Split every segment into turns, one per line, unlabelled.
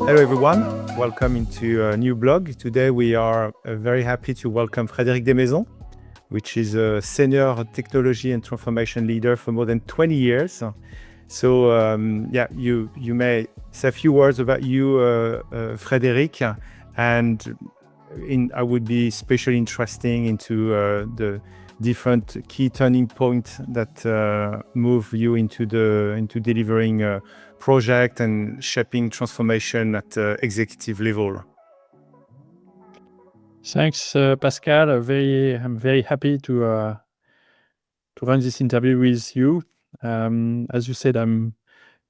Hello everyone, welcome into a new blog. Today we are very happy to welcome Frédéric Desmaison, which is a senior technology and transformation leader for more than 20 years. So you may say a few words about you, Frédéric, and I would be especially interesting into the different key turning points that move you into delivering project and shaping transformation at executive level.
Thanks, Pascal. I'm very happy to run this interview with you. As you said, I'm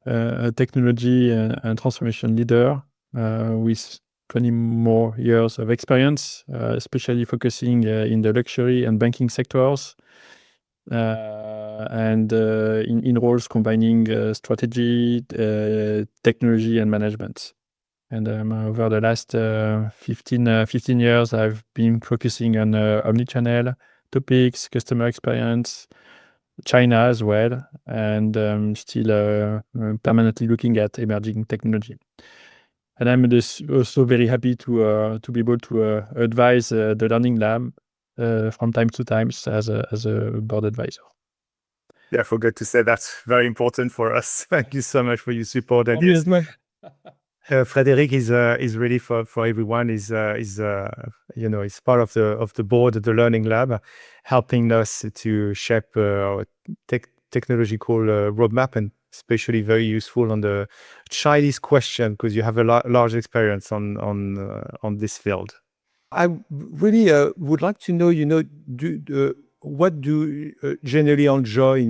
a technology and transformation leader with 20 more years of experience, especially focusing in the luxury and banking sectors, and in roles combining strategy, technology, and management. And over the last 15 years, I've been focusing on omnichannel topics, customer experience, China as well, and still permanently looking at emerging technology. And I'm also very happy to be able to advise the Learning Lab from time to time as a board advisor.
Yeah, I forgot to say that's very important for us. Thank you so much for your support. And
Yes,
Frédéric is really for everyone. Is part of the board of the Learning Lab, helping us to shape our technological roadmap, and especially very useful on the Chinese question because you have a large experience on this field. I really would like to know, what do you generally enjoy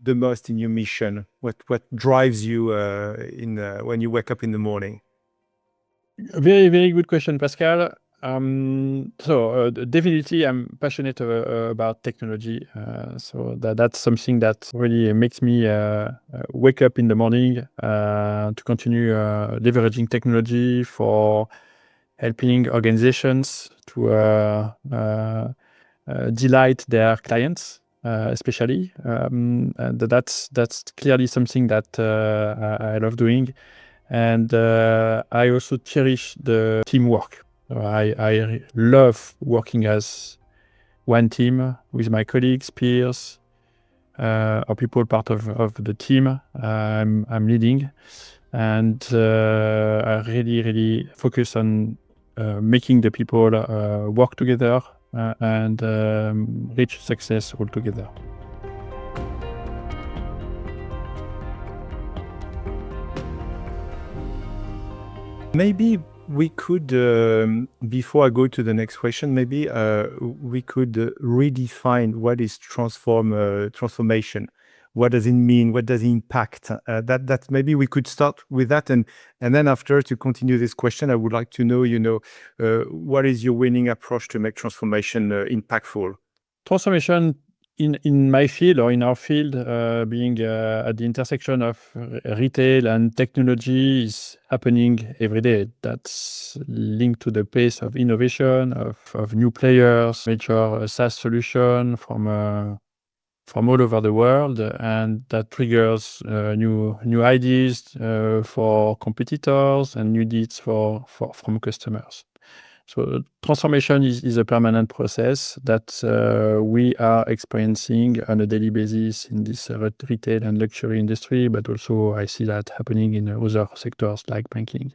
the most in your mission? What drives you when you wake up in the morning?
Very, very good question, Pascal. Definitely I'm passionate about technology. So that's something that really makes me wake up in the morning to continue leveraging technology for helping organizations to delight their clients, especially. And that's clearly something that I love doing. And I also cherish the teamwork. I love working as one team with my colleagues, peers, or people part of the team I'm leading. And I really focus on making the people work together and reach success all together.
Maybe we could, before I go to the next question, maybe we could redefine what is transformation. What does it mean? What does it impact? That maybe we could start with that, and then after, to continue this question, I would like to know, what is your winning approach to make transformation impactful?
Transformation in my field or in our field, being at the intersection of retail and technology, is happening every day. That's linked to the pace of innovation, of new players, major SaaS solution from all over the world, and that triggers new ideas for competitors and new needs from customers. So transformation is a permanent process that we are experiencing on a daily basis in this retail and luxury industry, but also I see that happening in other sectors like banking.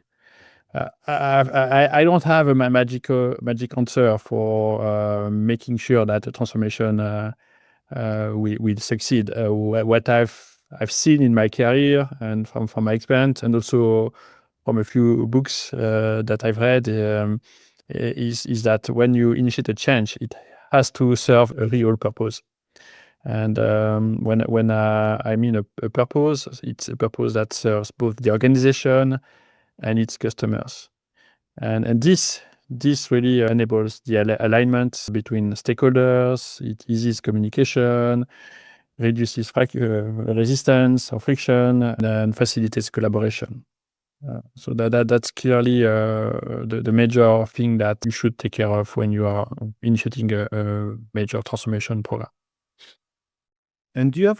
I don't have a magic answer for making sure that the transformation will succeed. What I've seen in my career and from my experience, and also from a few books that I've read, is that when you initiate a change, it has to serve a real purpose. And when I mean a purpose, it's a purpose that serves both the organization and its customers. And this really enables the alignment between stakeholders. It eases communication, reduces resistance or friction, and facilitates collaboration. So that's clearly the major thing that you should take care of when you are initiating a major transformation program.
And do you have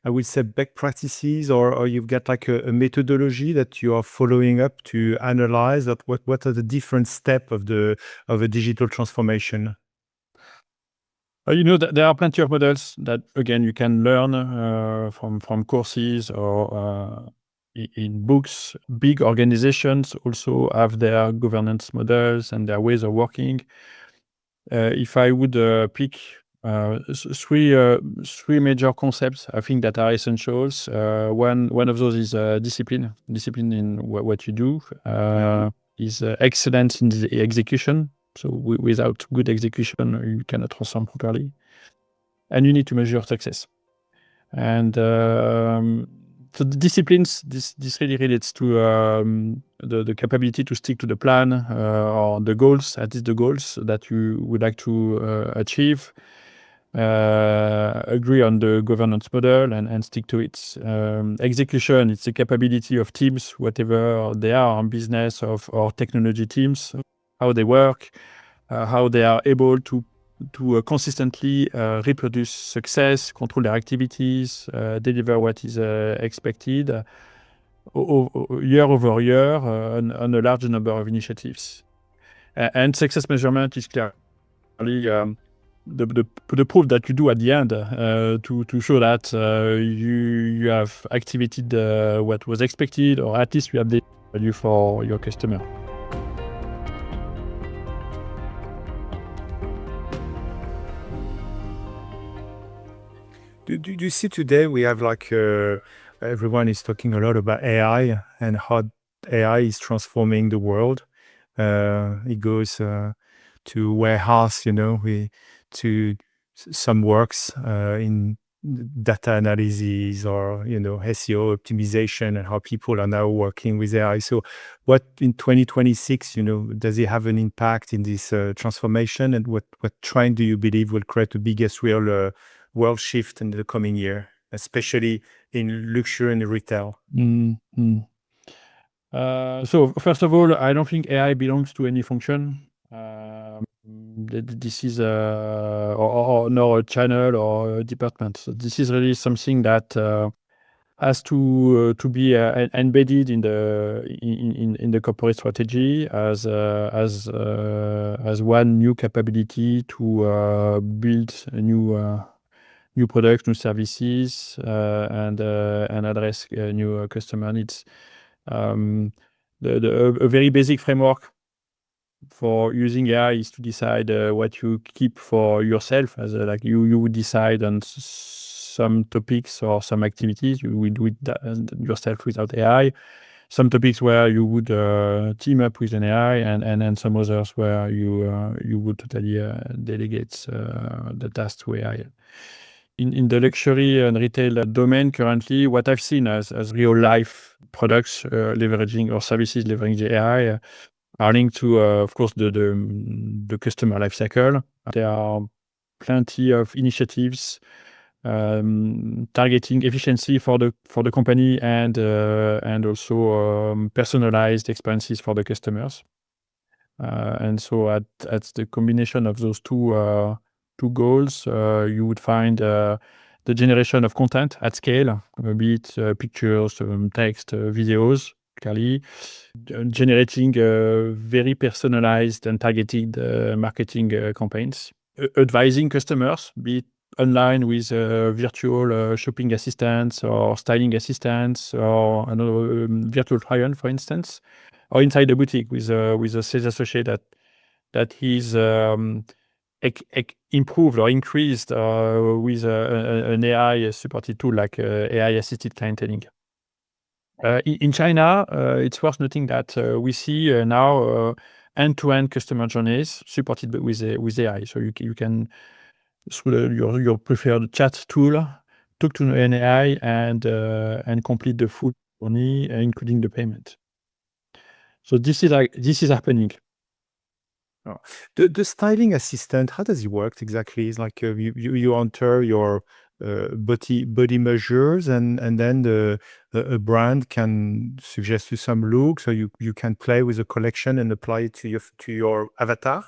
I would say, best practices, or you've got like a methodology that you are following up to analyze that what are the different steps of a digital transformation?
There are plenty of models that, again, you can learn from courses or in books. Big organizations also have their governance models and their ways of working. If I would pick three major concepts, I think that are essentials. One of those is discipline. Discipline in what you do is excellence in the execution. So without good execution, you cannot transform properly. And you need to measure success. And so the disciplines, this really relates to the capability to stick to the plan or the goals, at least the goals that you would like to achieve. Agree on the governance model and stick to it. Execution, it's the capability of teams, whatever they are, business or technology teams, how they work, how they are able to consistently reproduce success, control their activities, deliver what is expected year over year on a large number of initiatives. And success measurement is clearly the proof that you do at the end to show that you have activated what was expected, or at least you have the value for your customer.
Do you see today we have like everyone is talking a lot about AI and how AI is transforming the world. It goes to warehouse, to some works in data analysis or SEO optimization, and how people are now working with AI. So, what in 2026, does it have an impact in this transformation, and what trend do you believe will create the biggest real world shift in the coming year, especially in luxury and retail?
So first of all, I don't think AI belongs to any function. This is or nor a channel or a department. So this is really something that has to be embedded in the corporate strategy as one new capability to build new products, new services, and address new customer needs. A very basic framework for using AI is to decide what you keep for yourself, as like you would decide on some topics or some activities. You would do it yourself without AI. Some topics where you would team up with an AI, and then some others where you would totally delegate the task to AI. In the luxury and retail domain currently, what I've seen as real life products leveraging or services leveraging AI are linked to, of course, the customer life cycle. There are plenty of initiatives targeting efficiency for the company and also personalized experiences for the customers. And so at the combination of those two goals, you would find the generation of content at scale, be it pictures, text, videos, clearly, generating very personalized and targeted marketing campaigns, advising customers, be it online with virtual shopping assistants or styling assistants or another virtual try-on, for instance, or inside the boutique with a sales associate that he's improved or increased with an AI-supported tool like AI-assisted clienteling. In China, it's worth noting that we see now end-to-end customer journeys supported with AI. So you can, through your preferred chat tool, talk to an AI and complete the full journey, including the payment. So this is happening.
Oh. The styling assistant, how does it work exactly? It's like you enter your body measures, and then a brand can suggest you some looks, so you can play with a collection and apply it to your avatar.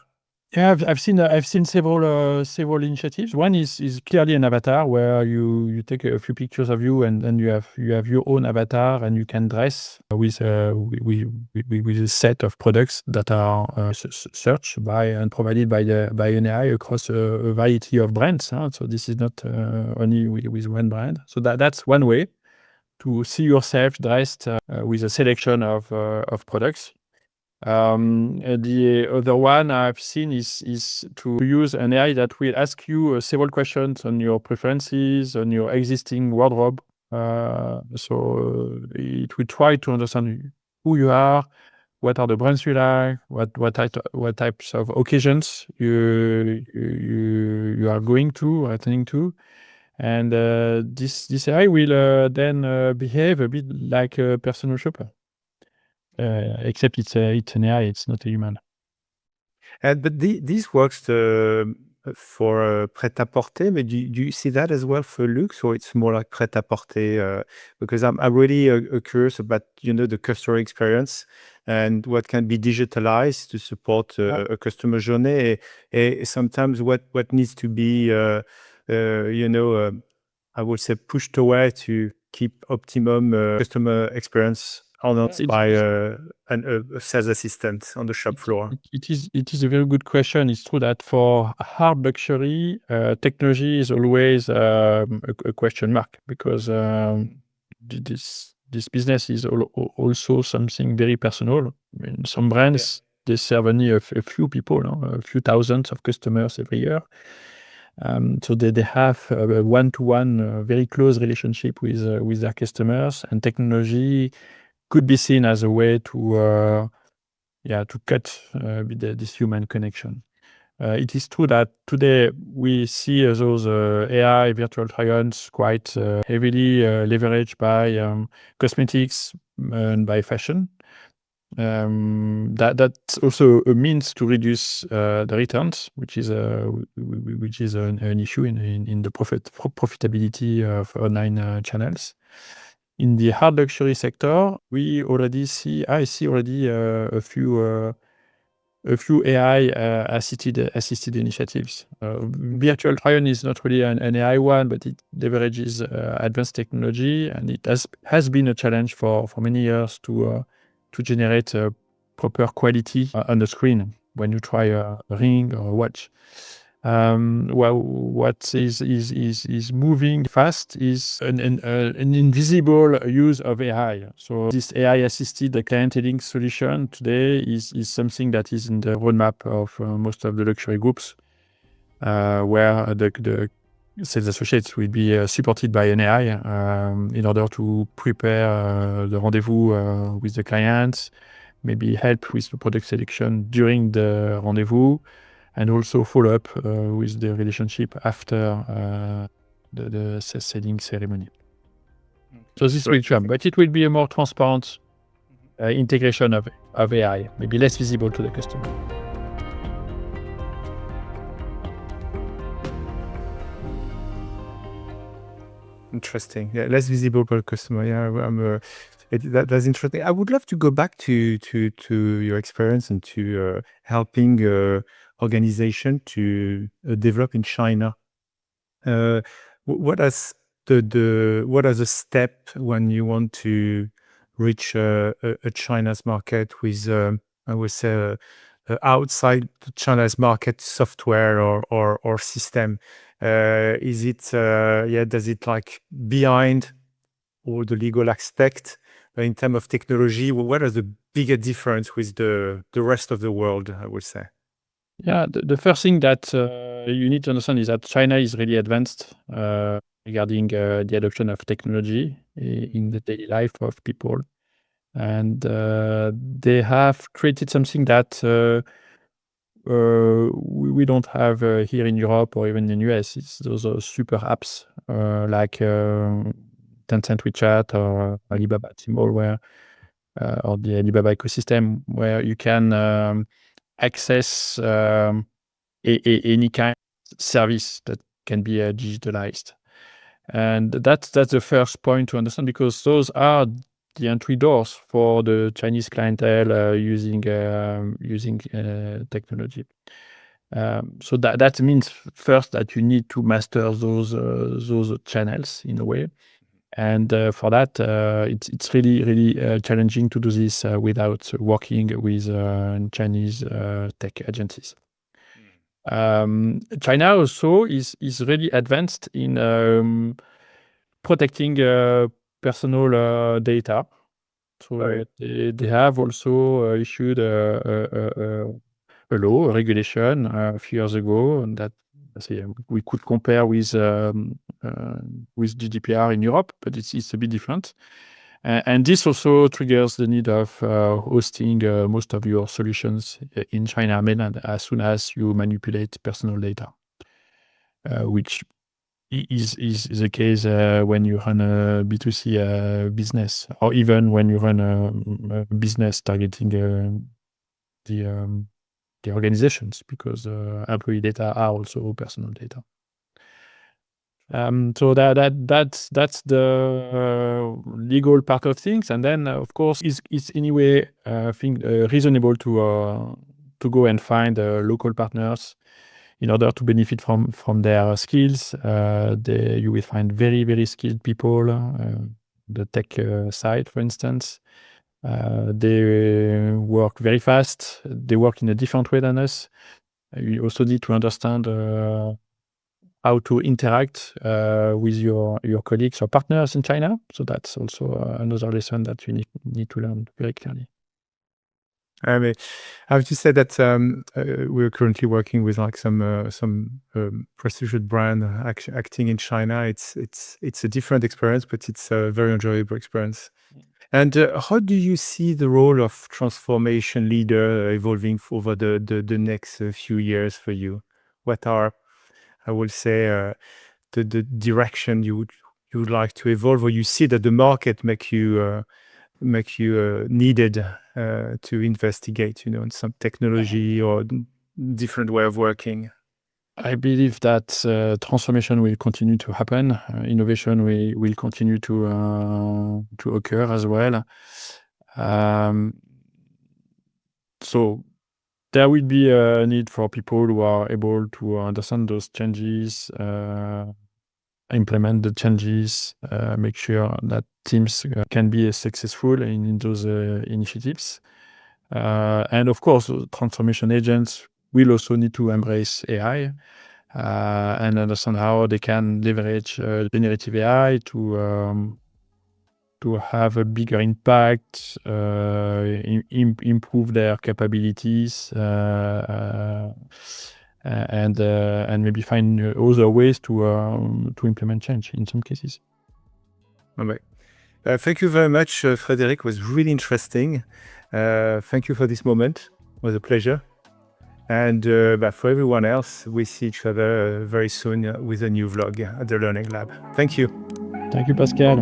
Yeah, I've seen several initiatives. One is clearly an avatar where you take a few pictures of you, and then you have your own avatar, and you can dress with a set of products that are searched by and provided by an AI across a variety of brands. So this is not only with one brand. So that's one way to see yourself dressed with a selection of products. The other one I've seen is to use an AI that will ask you several questions on your preferences, on your existing wardrobe. So it will try to understand who you are, what are the brands you like, what types of occasions you are going to, attending to. And this AI will then behave a bit like a personal shopper. Except it's an AI, it's not a human.
But this works for prêt-à-porter, but do you see that as well for luxe, or it's more like prêt-à-porter? Because I'm really curious about, the customer experience and what can be digitalized to support a customer journey, and sometimes what needs to be, I would say, pushed away to keep optimum customer experience enhanced by a sales assistant on the shop floor.
It is a very good question. It's true that for hard luxury, technology is always a question mark, because this business is also something very personal. I mean, some brands, they serve only a few people, a few thousands of customers every year. So they have a one-to-one, very close relationship with their customers, and technology could be seen as a way to cut this human connection. It is true that today we see those AI virtual try-ons quite heavily leveraged by cosmetics and by fashion. That's also a means to reduce the returns, which is an issue in the profitability of online channels. In the hard luxury sector, I see already a few AI assisted initiatives. Virtual try-on is not really an AI one, but it leverages advanced technology, and it has been a challenge for many years to generate proper quality on the screen when you try a ring or a watch. Well, what is moving fast is an invisible use of AI. So this AI-assisted clienteling solution today is something that is in the roadmap of most of the luxury groups, where the sales associates will be supported by an AI in order to prepare the rendezvous with the clients, maybe help with the product selection during the rendezvous, and also follow up with the relationship after the selling ceremony. So this will come, but it will be a more transparent integration of AI, maybe less visible to the customer.
Interesting. Yeah, less visible for the customer. Yeah, that's interesting. I would love to go back to your experience and to helping organization to develop in China. What are the step when you want to reach a China's market with I would say outside China's market software or system? Is it does it like behind all the legal aspect in terms of technology? What is the bigger difference with the rest of the world, I would say?
Yeah, the first thing that you need to understand is that China is really advanced regarding the adoption of technology in the daily life of people. And they have created something that we don't have here in Europe or even in the US. It's those super apps like Tencent WeChat or Alibaba Tmall, where or the Alibaba ecosystem, where you can access any kind of service that can be digitalized. And that's the first point to understand, because those are the entry doors for the Chinese clientele using technology. So that means first that you need to master those channels in a way. And for that, it's really challenging to do this without working with Chinese tech agencies. China also is really advanced in protecting personal data. So
Right.
they have also issued a law, a regulation a few years ago, and that we could compare with GDPR in Europe, but it's a bit different. And this also triggers the need of hosting most of your solutions in China mainland as soon as you manipulate personal data, which is the case when you run a B2C business, or even when you run a business targeting the organizations, because employee data are also personal data. So that's the legal part of things, and then of course it's anyway reasonable to go and find local partners in order to benefit from their skills. You will find very skilled people. The tech side, for instance, they work very fast. They work in a different way than us. You also need to understand how to interact with your colleagues or partners in China. So that's also another lesson that you need to learn very clearly.
I mean, I have to say that we're currently working with like some prestigious brand acting in China. It's a different experience, but it's a very enjoyable experience. And how do you see the role of transformation leader evolving over the next few years for you? What are, I will say, the direction you would like to evolve, or you see that the market make you needed to investigate, in some technology or different way of working?
I believe that transformation will continue to happen. Innovation will continue to occur as well. So there will be a need for people who are able to understand those changes, implement the changes, make sure that teams can be successful in those initiatives. And of course, transformation agents will also need to embrace AI and understand how they can leverage generative AI to have a bigger impact, improve their capabilities, and maybe find other ways to implement change in some cases.
All right. Thank you very much, Frédéric. It was really interesting. Thank you for this moment. It was a pleasure. And for everyone else, we see each other very soon with a new vlog at the Learning Lab. Thank you.
Thank you, Pascal.